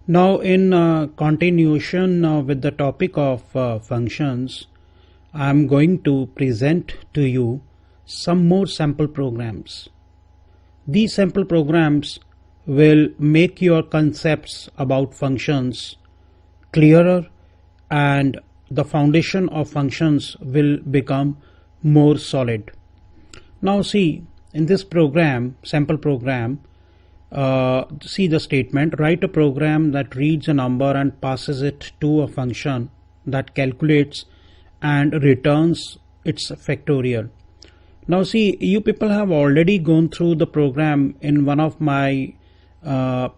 Now in continuation with the topic of functions, I am going to present to you some more sample programs. These sample programs will make your concepts about functions clearer, and the foundation of functions will become more solid. Now see, in this program, sample program, see the statement: write a program that reads a number and passes it to a function that calculates and returns its factorial. Now see, you people have already gone through the program in one of my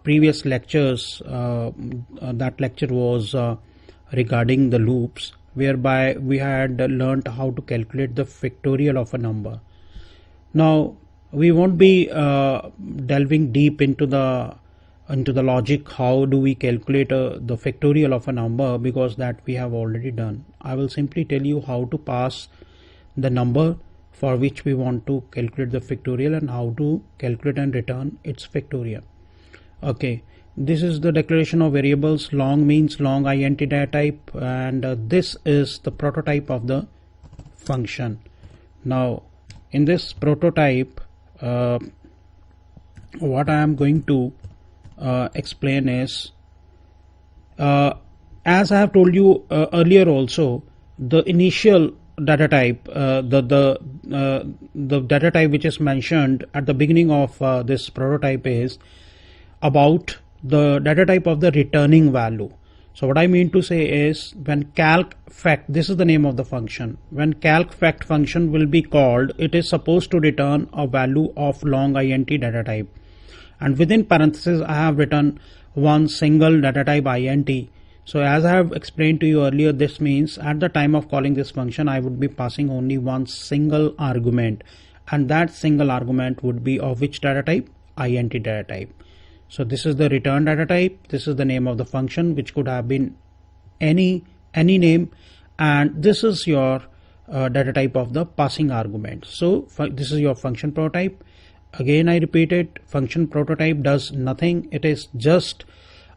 previous lectures. That lecture was regarding the loops, whereby we had learned how to calculate the factorial of a number. Now we won't be delving deep into the logic how do we calculate the factorial of a number, because that we have already done. I will simply tell you how to pass the number for which we want to calculate the factorial and how to calculate and return its factorial. Okay, this is the declaration of variables. Long means long int data type, and this is the prototype of the function. Now in this prototype, what I am going to explain is, as I have told you earlier also, the initial data type, the data type which is mentioned at the beginning of this prototype is about the data type of the returning value. So what I mean to say is, when calc fact, this is the name of the function, when calc fact function will be called, it is supposed to return a value of long int data type, and within parentheses I have written one single data type int. So as I have explained to you earlier, this means at the time of calling this function I would be passing only one single argument, and that single argument would be of which data type? Int data type. So this is the return data type, this is the name of the function, which could have been any name, and this is your data type of the passing argument. So this is your function prototype. Again I repeat it, function prototype does nothing, it is just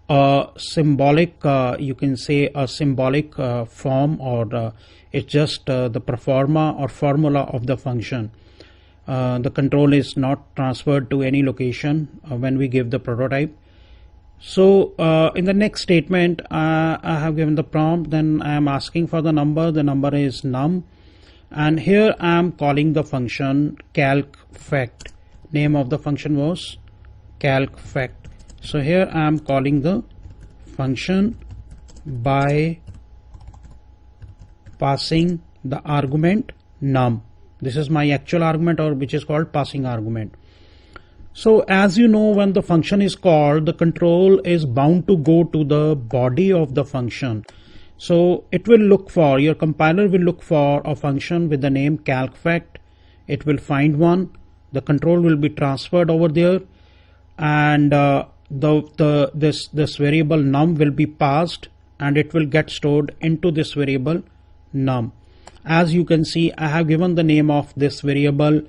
a symbolic, you can say a symbolic form, or it's just the proforma or formula of the function. The control is not transferred to any location when we give the prototype. So in the next statement, I have given the prompt, then I am asking for the number is num, and here I am calling the function calc fact. Name of the function was calc fact. So here I am calling the function by passing the argument num. This is my actual argument, or which is called passing argument. So as you know, when the function is called, the control is bound to go to the body of the function. So it will look for, your compiler will look for a function with the name calc fact. It will find one, the control will be transferred over there, and this variable num will be passed, and it will get stored into this variable num. As you can see, I have given the name of this variable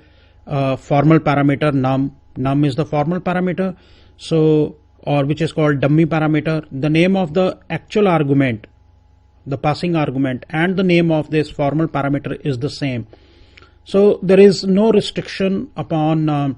formal parameter num. Num is the formal parameter, so, or which is called dummy parameter. The name of the actual argument, the passing argument, and the name of this formal parameter is the same. So there is no restriction upon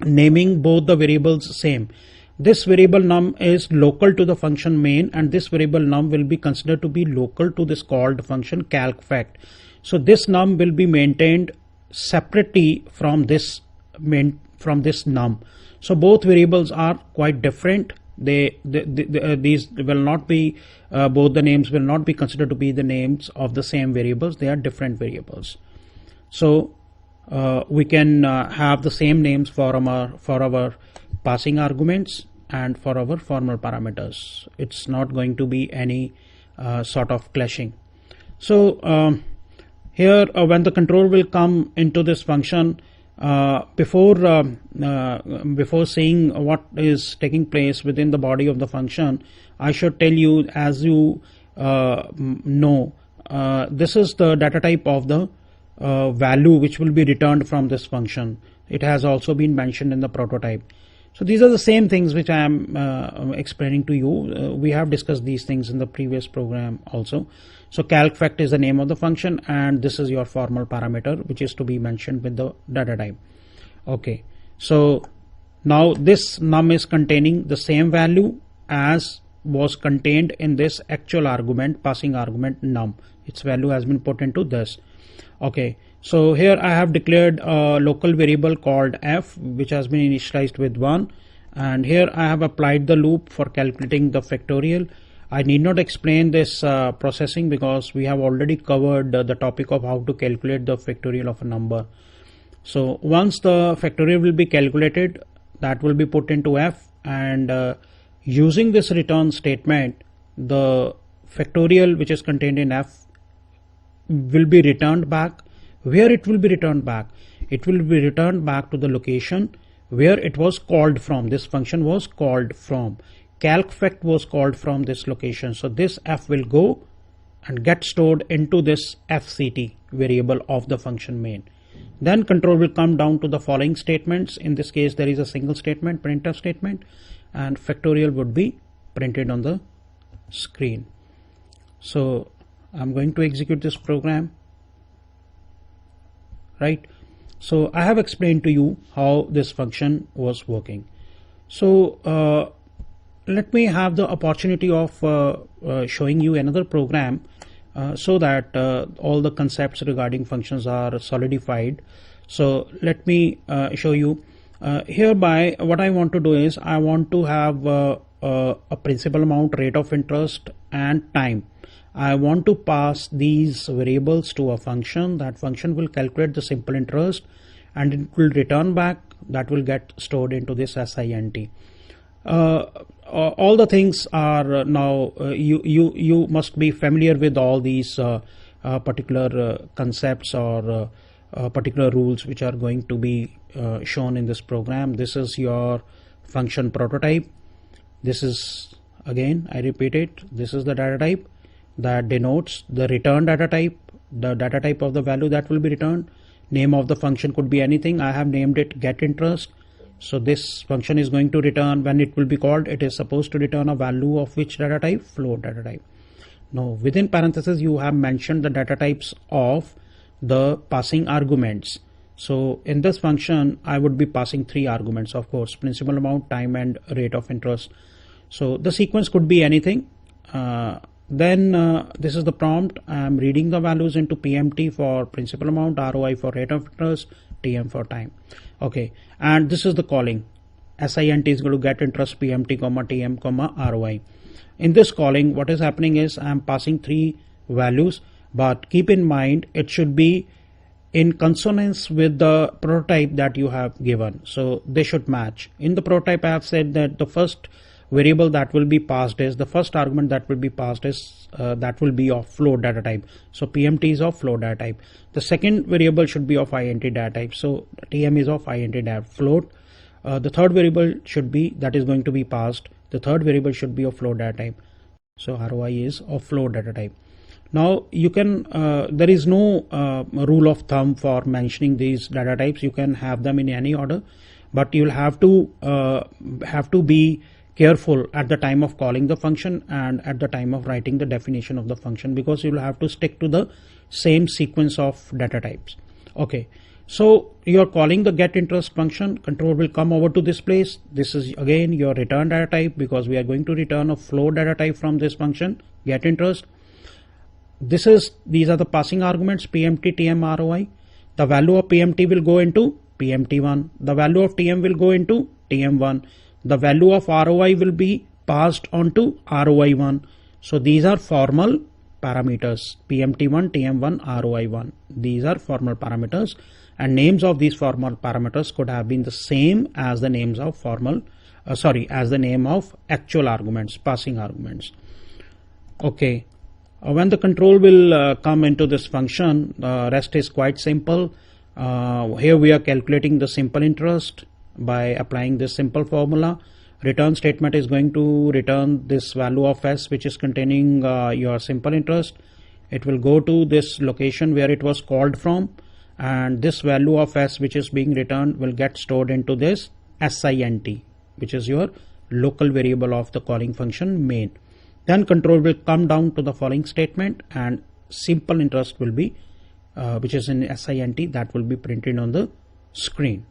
naming both the variables same. This variable num is local to the function main, and this variable num will be considered to be local to this called function calc fact. So this num will be maintained separately from this num. So both variables are quite different. These will not be, both the names will not be considered to be the names of the same variables. They are different variables. So we can have the same names for our passing arguments and for our formal parameters. It's not going to be any sort of clashing. So here when the control will come into this function, before seeing what is taking place within the body of the function, I should tell you, as you know, this is the data type of the value which will be returned from this function. It has also been mentioned in the prototype. So these are the same things which I am explaining to you. We have discussed these things in the previous program also. So calc fact is the name of the function, and this is your formal parameter which is to be mentioned with the data type. Okay, so now this num is containing the same value as was contained in this actual argument, passing argument num. Its value has been put into this. Okay, so here I have declared a local variable called f, which has been initialized with 1, and here I have applied the loop for calculating the factorial. I need not explain this processing because we have already covered the topic of how to calculate the factorial of a number. So once the factorial will be calculated, that will be put into f, and using this return statement, the factorial which is contained in f will be returned back. Where it will be returned back? It will be returned back to the location where it was called from. This function was called from. Calc fact was called from this location. So this f will go and get stored into this fct variable of the function main. Then control will come down to the following statements. In this case, there is a single statement, printf statement, and factorial would be printed on the screen. So I'm going to execute this program. Right. So I have explained to you how this function was working. So let me have the opportunity of showing you another program so that all the concepts regarding functions are solidified. So let me show you. Hereby what I want to do is I want to have a principal amount, rate of interest, and time. I want to pass these variables to a function. That function will calculate the simple interest and it will return back. That will get stored into this SINT. All the things are now you must be familiar with all these particular concepts or particular rules which are going to be shown in this program. This is your function prototype. This is, again I repeat it, this is the data type that denotes the return data type, the data type of the value that will be returned. Name of the function could be anything. I have named it get interest. So this function is going to return, when it will be called, it is supposed to return a value of which data type? Float data type. Now within parentheses you have mentioned the data types of the passing arguments. So in this function I would be passing 3 arguments, of course, principal amount, time, and rate of interest. So the sequence could be anything. Then this is the prompt. I am reading the values into PMT for principal amount, ROI for rate of interest, TM for time. Okay, and this is the calling. SINT is going to get interest, PMT, TM, ROI. In this calling, what is happening is I am passing 3 values, but keep in mind it should be in consonance with the prototype that you have given. So they should match. In the prototype I have said that the first variable that will be passed is, the first argument that will be passed is that will be of float data type. So PMT is of float data type. The second variable should be of INT data type. So TM is of INT data float. The third variable should be, that is going to be passed, the third variable should be of float data type. So ROI is of float data type. Now you can there is no rule of thumb for mentioning these data types. You can have them in any order, but you'll have to be careful at the time of calling the function and at the time of writing the definition of the function, because you will have to stick to the same sequence of data types. Okay, so you are calling the get interest function. Control will come over to this place. This is again your return data type, because we are going to return a float data type from this function get interest. These are the passing arguments, PMT, TM, ROI. The value of PMT will go into PMT1. The value of TM will go into TM1. The value of ROI will be passed on to ROI1. So these are formal parameters, PMT1, TM1, ROI1. These are formal parameters, and names of these formal parameters could have been the same as the names of as the name of actual arguments, passing arguments. Okay, when the control will come into this function, the rest is quite simple. Here we are calculating the simple interest by applying this simple formula. Return statement is going to return this value of s, which is containing your simple interest. It will go to this location where it was called from, and this value of s which is being returned will get stored into this SINT. which is your local variable of the calling function main. Then control will come down to the following statement, and simple interest will be which is in SINT, that will be printed on the screen.